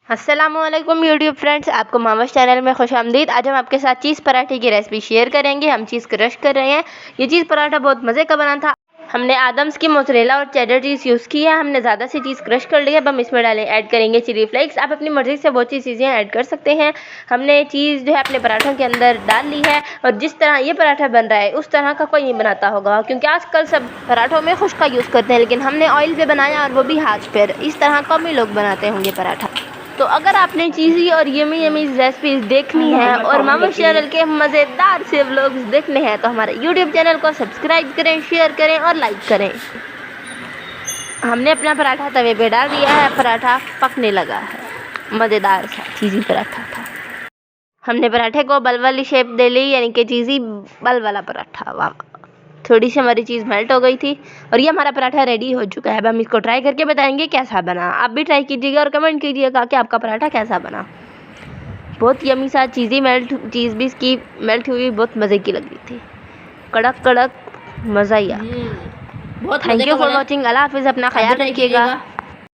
अस्सलामुअलैकुम YouTube friends, आपको मामश channel में खुशामदीद। आज हम आपके साथ चीज़ पराठे की रेसिपी शेयर करेंगे। हम चीज़ क्रश कर रहे हैं। ये चीज़ पराठा बहुत मज़े का बना था। हमने आदम्स की मोज़रेला और चेडर चीज़ यूज़ की है। हमने ज़्यादा सी चीज़ क्रश कर ली है। अब हम इसमें ऐड करेंगे चिली फ्लेक्स। आप अपनी मर्ज़ी से बहुत सी चीज़ें ऐड कर सकते हैं। हमने चीज़ जो है अपने पराठों के अंदर डाल ली है और जिस तरह ये पराठा बन रहा है उस तरह का कोई नहीं बनाता होगा, क्योंकि आजकल सब पराठों में खुश्क का यूज़ करते हैं, लेकिन हमने ऑयल पे बनाया और वो भी हाथ पर। इस तरह कम ही लोग बनाते होंगे पराठा। तो अगर आपने चीज़ी और यमी यमी रेसिपीज देखनी है और मामश चैनल के मज़ेदार से व्लॉग्स देखने हैं तो हमारे यूट्यूब चैनल को सब्सक्राइब करें, शेयर करें और लाइक करें। हमने अपना पराठा तवे पे डाल दिया है। पराठा पकने लगा है। मज़ेदार सा चीज़ी पराठा था। हमने पराठे को बल वाली शेप दे ली, यानी कि चीज़ी बल वाला पराठा। वाह, थोड़ी सी हमारी चीज़ मेल्ट हो गई थी और ये हमारा पराठा रेडी हो चुका है। अब हम इसको ट्राई करके बताएंगे कैसा बना। आप भी ट्राई कीजिएगा और कमेंट कीजिएगा कि आपका पराठा कैसा बना। बहुत यमी सा चीज़ भी इसकी मेल्ट हुई, बहुत मज़े की लग रही थी। कड़क कड़क, मज़ा ही आ। बहुत थैंक यू फॉर वॉचिंग। अल्लाह हाफिज़। अपना ख्याल रखिएगा।